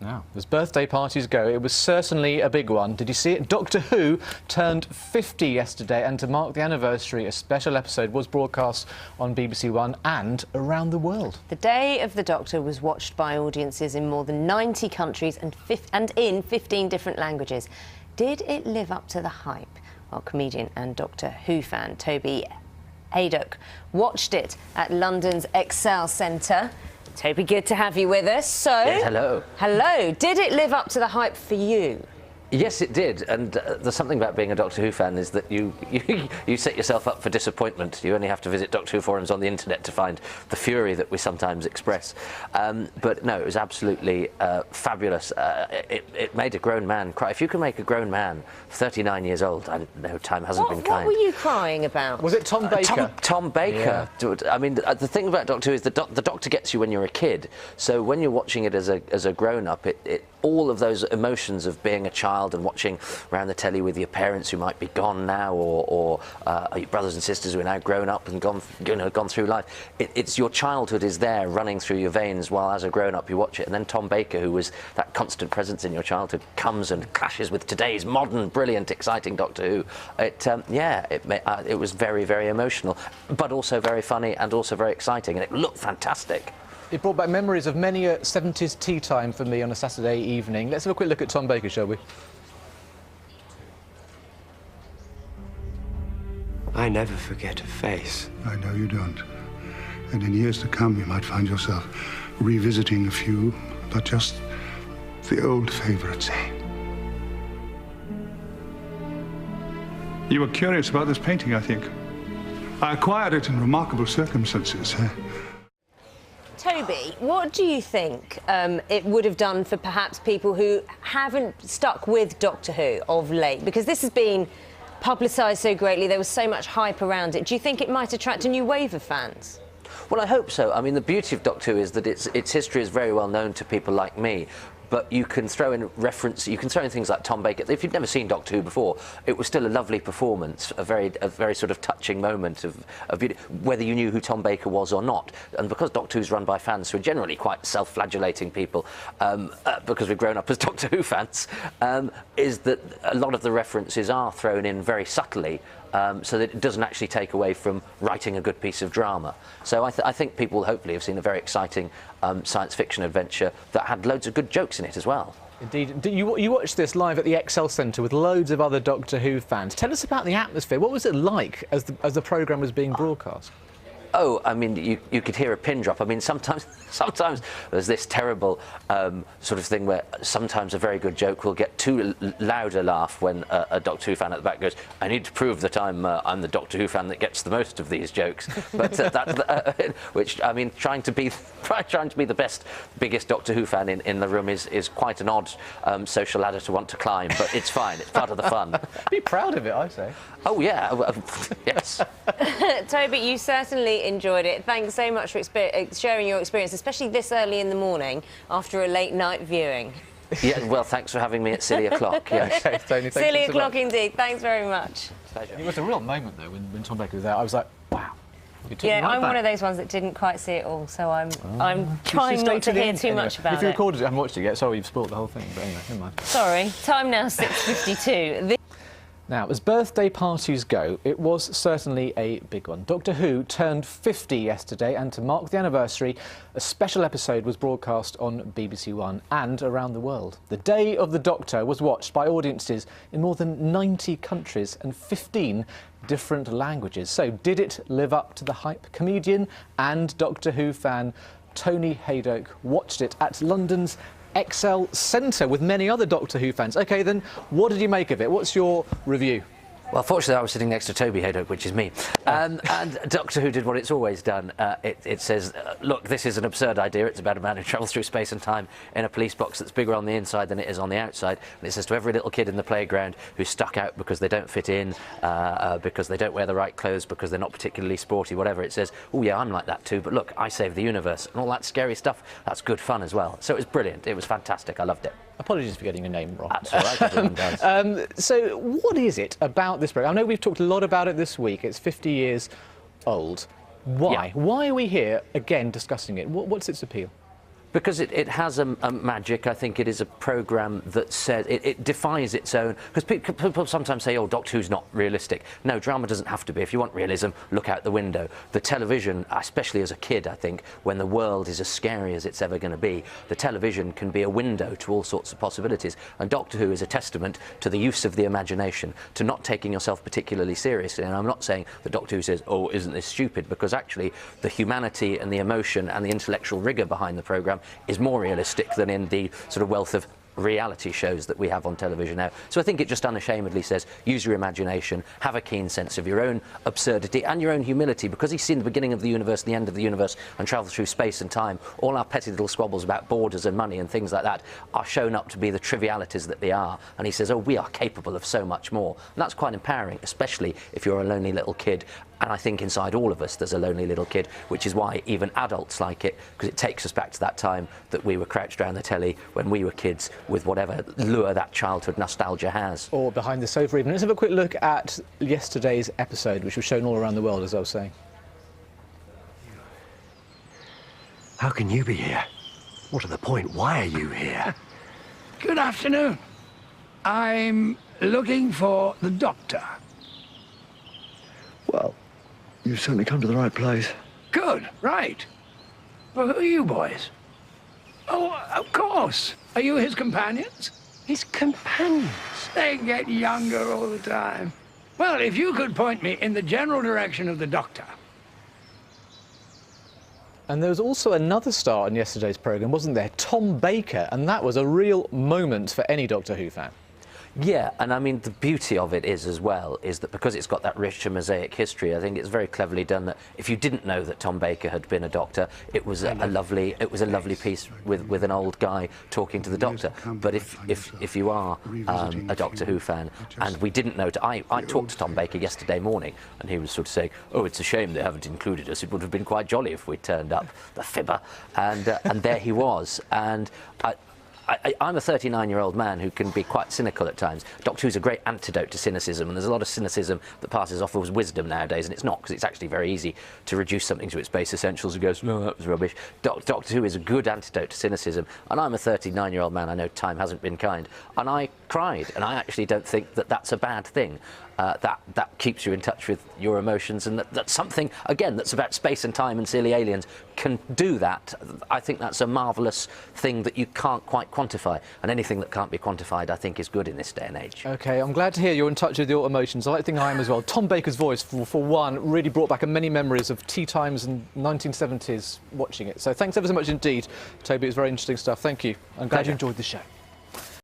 Now, as birthday parties go, it was certainly a big one. Did you see it? Doctor Who turned 50 yesterday, and to mark the anniversary, a special episode was broadcast on BBC One and around the world. The Day of the Doctor was watched by audiences in more than 90 countries and in 15 different languages. Did it live up to the hype? Well, comedian and Doctor Who fan Toby Hadoke watched it at London's Excel Centre. Toby, good to have you with us. So, yes, hello. Hello. Did it live up to the hype for you? Yes, it did. And there's something about being a Doctor Who fan is that you set yourself up for disappointment. You only have to visit Doctor Who forums on the internet to find the fury that we sometimes express. But no, it was absolutely fabulous. It made a grown man cry. If you can make a grown man 39 years old, I know time hasn't been kind. What were you crying about? Was it Tom Baker? Tom Baker. Yeah. I mean, the thing about Doctor Who is the Doctor gets you when you're a kid. So when you're watching it as a grown-up, all of those emotions of being a child and watching around the telly with your parents who might be gone now, or your brothers and sisters who are now grown up and gone through life. It's your childhood is there running through your veins while as a grown-up you watch it. And then Tom Baker, who was that constant presence in your childhood, comes and clashes with today's modern, brilliant, exciting Doctor Who. It was very, very emotional, but also very funny and also very exciting, and it looked fantastic. It brought back memories of many a 70s tea time for me on a Saturday evening. Let's have a quick look at Tom Baker, shall we? I never forget a face. I know you don't. And in years to come, you might find yourself revisiting a few, but just the old favorites, eh? You were curious about this painting, I think. I acquired it in remarkable circumstances. Toby, what do you think it would have done for perhaps people who haven't stuck with Doctor Who of late? Because this has been publicised so greatly, there was so much hype around it. Do you think it might attract a new wave of fans? Well, I hope so. I mean, the beauty of Doctor Who is that its history is very well known to people like me. But you can throw in things like Tom Baker. If you'd never seen Doctor Who before, it was still a lovely performance, a very sort of touching moment of beauty, whether you knew who Tom Baker was or not. And because Doctor Who's run by fans who are generally quite self-flagellating people, because we've grown up as Doctor Who fans, is that a lot of the references are thrown in very subtly, so that it doesn't actually take away from writing a good piece of drama. So I think people hopefully have seen a very exciting science fiction adventure that had loads of good jokes in it as well. Indeed. You watched this live at the Excel Centre with loads of other Doctor Who fans. Tell us about the atmosphere. What was it like as the programme was being broadcast? Oh, I mean, you could hear a pin drop. I mean, sometimes there's this terrible sort of thing where sometimes a very good joke will get too loud a laugh when a Doctor Who fan at the back goes, "I need to prove that I'm the Doctor Who fan that gets the most of these jokes." But which, I mean, trying to be the biggest Doctor Who fan in the room is quite an odd social ladder to want to climb. But it's fine. It's part of the fun. Be proud of it, I say. Oh yeah, yes. Toby, you certainly enjoyed it. Thanks so much for sharing your experience, especially this early in the morning after a late night viewing. Yeah, well, thanks for having me at silly o'clock. Yeah. Okay, Tony, silly o'clock indeed. Thanks very much. Pleasure. It was a real moment though when Tom Baker was there. I was like, wow. Yeah, I'm one of those ones that didn't quite see it all, so I'm trying not to hear too much about it. If you recorded it, I haven't watched it yet. Sorry, you've spoiled the whole thing. But anyway, never mind. Sorry. Time now 6:52. Now, as birthday parties go, it was certainly a big one. Doctor Who turned 50 yesterday, and to mark the anniversary, a special episode was broadcast on BBC One and around the world. The Day of the Doctor was watched by audiences in more than 90 countries and 15 different languages. So, did it live up to the hype? Comedian and Doctor Who fan Toby Hadoke watched it at London's Excel Centre with many other Doctor Who fans. OK, then, what did you make of it? What's your review? Well, fortunately, I was sitting next to Toby Hadoke, which is me. And Doctor Who did what it's always done. It says, look, this is an absurd idea. It's about a man who travels through space and time in a police box that's bigger on the inside than it is on the outside. And it says to every little kid in the playground who's stuck out because they don't fit in, because they don't wear the right clothes, because they're not particularly sporty, whatever, it says, oh, yeah, I'm like that too, but look, I saved the universe. And all that scary stuff, that's good fun as well. So it was brilliant. It was fantastic. I loved it. Apologies for getting your name wrong. That's all right, everyone does. So what is it about this programme? I know we've talked a lot about it this week. It's 50 years old. Why? Yeah. Why are we here again discussing it? What's its appeal? Because it has a magic. I think it is a programme that says it defies its own. Because people sometimes say, "Oh, Doctor Who's not realistic." No, drama doesn't have to be. If you want realism, look out the window. The television, especially as a kid, I think, when the world is as scary as it's ever going to be, the television can be a window to all sorts of possibilities. And Doctor Who is a testament to the use of the imagination, to not taking yourself particularly seriously. And I'm not saying that Doctor Who says, "Oh, isn't this stupid?" Because actually, the humanity and the emotion and the intellectual rigour behind the programme is more realistic than in the sort of wealth of reality shows that we have on television now. So I think it just unashamedly says, use your imagination, have a keen sense of your own absurdity and your own humility, because he's seen the beginning of the universe and the end of the universe and travelled through space and time. All our petty little squabbles about borders and money and things like that are shown up to be the trivialities that they are. And he says, oh, we are capable of so much more. And that's quite empowering, especially if you're a lonely little kid. And I think inside all of us there's a lonely little kid, which is why even adults like it, because it takes us back to that time that we were crouched around the telly when we were kids, with whatever lure that childhood nostalgia has. Or behind the sofa even. Let's have a quick look at yesterday's episode, which was shown all around the world, as I was saying. How can you be here? More to the point, why are you here? Good afternoon. I'm looking for the doctor. Well, you've certainly come to the right place. Good, right. Well, who are you boys? Oh, of course. Are you his companions? His companions? They get younger all the time. Well, if you could point me in the general direction of the doctor. And there was also another star in yesterday's programme, wasn't there? Tom Baker, and that was a real moment for any Doctor Who fan. Yeah, and I mean, the beauty of it is, as well, is that because it's got that rich and mosaic history, I think it's very cleverly done that if you didn't know that Tom Baker had been a doctor, it was a lovely piece with an old guy talking to the doctor. But if you are a Doctor Who fan, and we didn't know, I talked to Tom Baker yesterday morning, and he was sort of saying, oh, it's a shame they haven't included us. It would have been quite jolly if we turned up, the fibber. And there he was. And I'm a 39-year-old man who can be quite cynical at times. Doctor Who's a great antidote to cynicism, and there's a lot of cynicism that passes off as wisdom nowadays, and it's not, because it's actually very easy to reduce something to its base essentials and goes, no, that was rubbish. Doctor Who is a good antidote to cynicism, and I'm a 39-year-old man. I know time hasn't been kind, and I cried, and I actually don't think that that's a bad thing. That keeps you in touch with your emotions, and that's something, again, that's about space and time and silly aliens can do that. I think that's a marvellous thing that you can't quite quantify, and anything that can't be quantified, I think, is good in this day and age. OK, I'm glad to hear you're in touch with your emotions. I like to think I am as well. Tom Baker's voice, for one, really brought back many memories of tea times and 1970s watching it. So thanks ever so much indeed, Toby. It was very interesting stuff. Thank you. I'm glad you enjoyed the show.